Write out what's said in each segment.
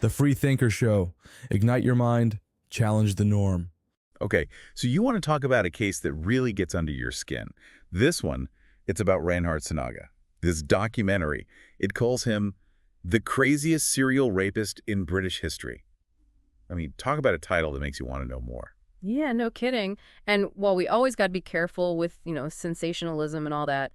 The Free Thinker Show. Ignite your mind, challenge the norm. Okay, so you want to talk about a case that really gets under your skin. This one, it's about Reinhard Sinaga. This documentary, it calls him the craziest serial rapist in British history. I mean, talk about a title that makes you want to know more. Yeah, no kidding. And while we always got to be careful with, sensationalism and all that,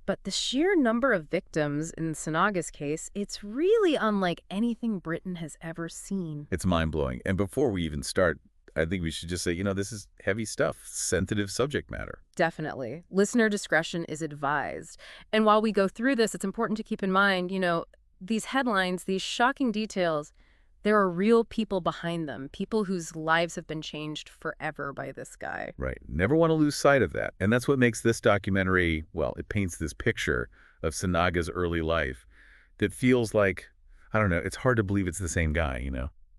but the sheer number of victims in Sinaga's case, it's really unlike anything Britain has ever seen. It's mind-blowing. And before we even start, I think we should just say, this is heavy stuff, sensitive subject matter. Definitely. Listener discretion is advised. And while we go through this, it's important to keep in mind, these headlines, these shocking details, there are real people behind them, people whose lives have been changed forever by this guy. Right. Never want to lose sight of that. And that's what makes this documentary, well, it paints this picture of Sinaga's early life that feels like, I don't know, it's hard to believe it's the same guy,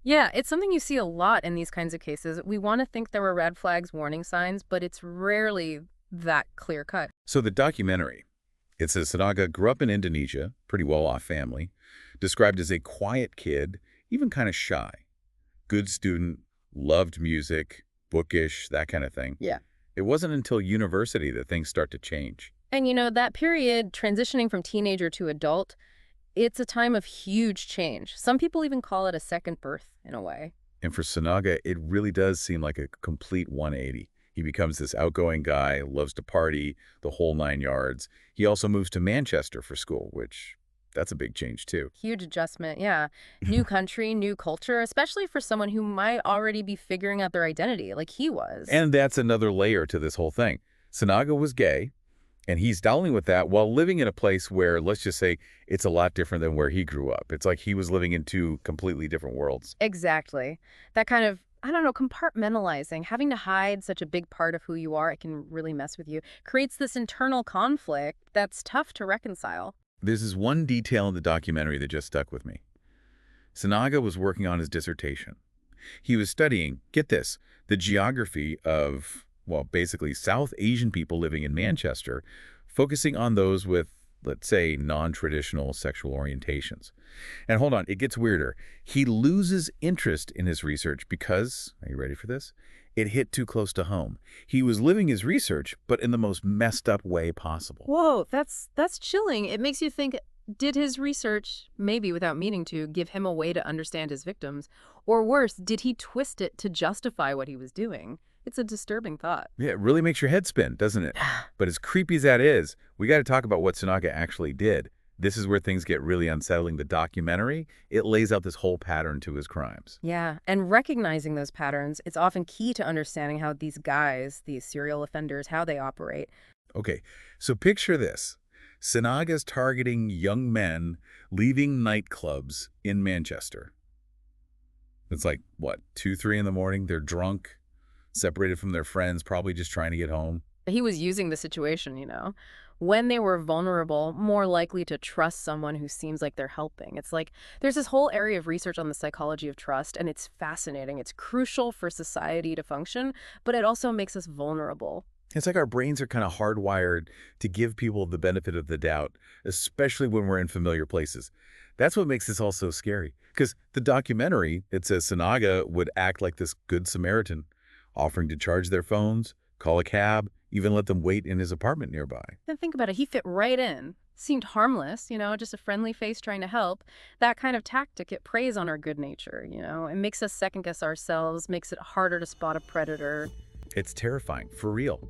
Yeah, it's something you see a lot in these kinds of cases. We want to think there were red flags, warning signs, but it's rarely that clear-cut. So the documentary, it says Sinaga grew up in Indonesia, pretty well-off family, described as a quiet kid, even kind of shy. Good student, loved music, bookish, that kind of thing. Yeah. It wasn't until university that things start to change. And that period, transitioning from teenager to adult, it's a time of huge change. Some people even call it a second birth, in a way. And for Sinaga, it really does seem like a complete 180. He becomes this outgoing guy, loves to party, the whole 9 yards. He also moves to Manchester for school, which that's a big change too. Huge adjustment, yeah. New country, new culture, especially for someone who might already be figuring out their identity, like he was. And that's another layer to this whole thing. Sinaga was gay, and he's dealing with that while living in a place where, let's just say, it's a lot different than where he grew up. It's like he was living in two completely different worlds. Exactly. That kind of, compartmentalizing, having to hide such a big part of who you are, it can really mess with you, creates this internal conflict that's tough to reconcile. There's this one detail in the documentary that just stuck with me. Sinaga was working on his dissertation. He was studying, get this, the geography of, well, basically South Asian people living in Manchester, focusing on those with, let's say, non-traditional sexual orientations. And hold on, it gets weirder. He loses interest in his research because, are you ready for this? It hit too close to home. He was living his research, but in the most messed up way possible. Whoa, that's chilling. It makes you think, did his research, maybe without meaning to, give him a way to understand his victims? Or worse, did he twist it to justify what he was doing? It's a disturbing thought. Yeah, it really makes your head spin, doesn't it? But as creepy as that is, we got to talk about what Sinaga actually did. This is where things get really unsettling. The documentary, it lays out this whole pattern to his crimes. Yeah, and recognizing those patterns, it's often key to understanding how these guys, these serial offenders, how they operate. Okay, so picture this. Sinaga's targeting young men leaving nightclubs in Manchester. It's like, what, 2, 3 in the morning? They're drunk, separated from their friends, probably just trying to get home. He was using the situation, when they were vulnerable, more likely to trust someone who seems like they're helping. It's like there's this whole area of research on the psychology of trust, and it's fascinating. It's crucial for society to function, but it also makes us vulnerable. It's like our brains are kind of hardwired to give people the benefit of the doubt, especially when we're in familiar places. That's what makes this all so scary. Because the documentary, it says Sinaga would act like this good Samaritan, offering to charge their phones, call a cab, even let them wait in his apartment nearby. Then think about it. He fit right in. Seemed harmless, just a friendly face trying to help. That kind of tactic, it preys on our good nature, It makes us second-guess ourselves, makes it harder to spot a predator. It's terrifying, for real.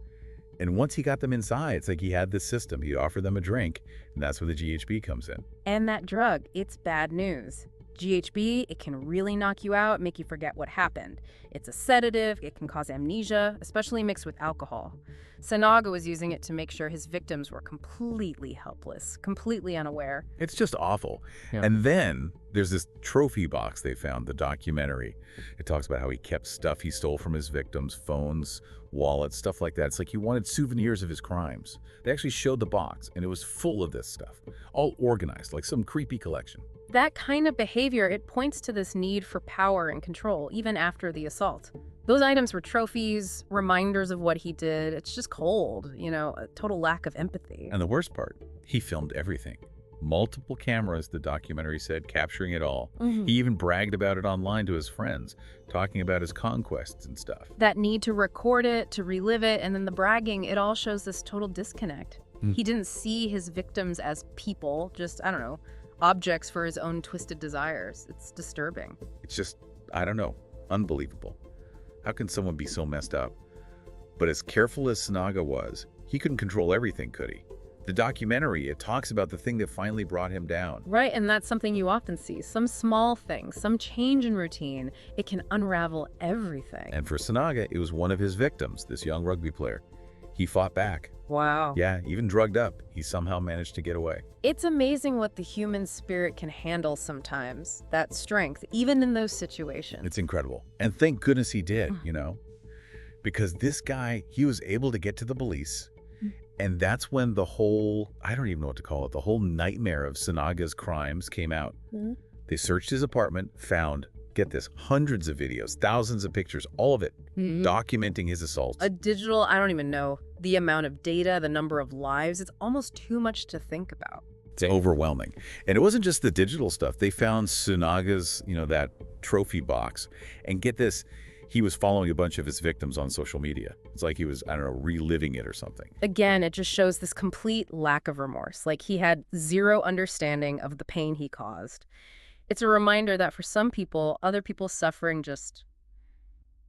And once he got them inside, it's like he had this system. He'd offer them a drink, and that's where the GHB comes in. And that drug, it's bad news. GHB, it can really knock you out, make you forget what happened. It's a sedative, it can cause amnesia, especially mixed with alcohol. Sinaga was using it to make sure his victims were completely helpless, completely unaware. It's just awful. Yeah. And then there's this trophy box they found, the documentary. It talks about how he kept stuff he stole from his victims, phones, wallets, stuff like that. It's like he wanted souvenirs of his crimes. They actually showed the box, and it was full of this stuff, all organized, like some creepy collection. That kind of behavior, it points to this need for power and control, even after the assault. Those items were trophies, reminders of what he did. It's just cold, a total lack of empathy. And the worst part, he filmed everything. Multiple cameras, the documentary said, capturing it all. Mhm. He even bragged about it online to his friends, talking about his conquests and stuff. That need to record it, to relive it, and then the bragging, it all shows this total disconnect. Hmm. He didn't see his victims as people, just, I don't know, objects for his own twisted desires. It's disturbing. It's just, I don't know, unbelievable. How can someone be so messed up? But as careful as Sinaga was, he couldn't control everything, could he? The documentary, it talks about the thing that finally brought him down. Right, and that's something you often see. Some small thing, some change in routine, it can unravel everything. And for Sinaga, it was one of his victims, this young rugby player. He fought back. Wow. Yeah, even drugged up, he somehow managed to get away. It's amazing what the human spirit can handle sometimes, that strength, even in those situations. It's incredible. And thank goodness he did, because this guy, he was able to get to the police. And that's when the whole, I don't even know what to call it, the whole nightmare of Sinaga's crimes came out. They searched his apartment, found, get this, hundreds of videos, thousands of pictures, all of it, documenting his assaults. A digital, I don't even know, the amount of data, the number of lives, it's almost too much to think about. It's overwhelming. And it wasn't just the digital stuff. They found Sinaga's, that trophy box. And get this, he was following a bunch of his victims on social media. It's like he was, I don't know, reliving it or something. Again, it just shows this complete lack of remorse. Like he had zero understanding of the pain he caused. It's a reminder that for some people, other people's suffering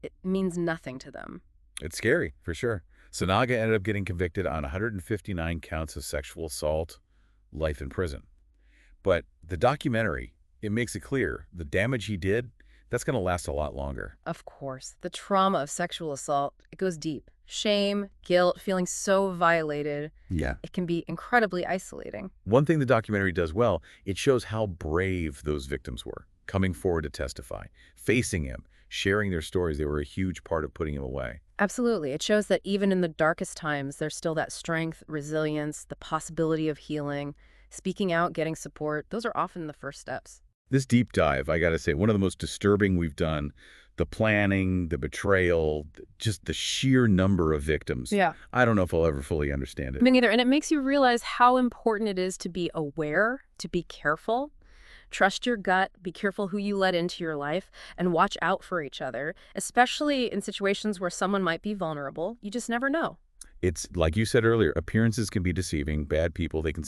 it means nothing to them. It's scary, for sure. Sinaga ended up getting convicted on 159 counts of sexual assault, life in prison. But the documentary, it makes it clear the damage he did, that's going to last a lot longer. Of course, the trauma of sexual assault, it goes deep. Shame, guilt, feeling so violated. Yeah. It can be incredibly isolating. One thing the documentary does well, it shows how brave those victims were, coming forward to testify, facing him, sharing their stories. They were a huge part of putting him away. Absolutely. It shows that even in the darkest times, there's still that strength, resilience, the possibility of healing. Speaking out, getting support, those are often the first steps. This deep dive, I got to say, one of the most disturbing we've done. The planning, the betrayal, just the sheer number of victims. Yeah. I don't know if I'll ever fully understand it. Me neither. And it makes you realize how important it is to be aware, to be careful. Trust your gut, be careful who you let into your life, and watch out for each other, especially in situations where someone might be vulnerable. You just never know. It's like you said earlier, appearances can be deceiving. Bad people, they can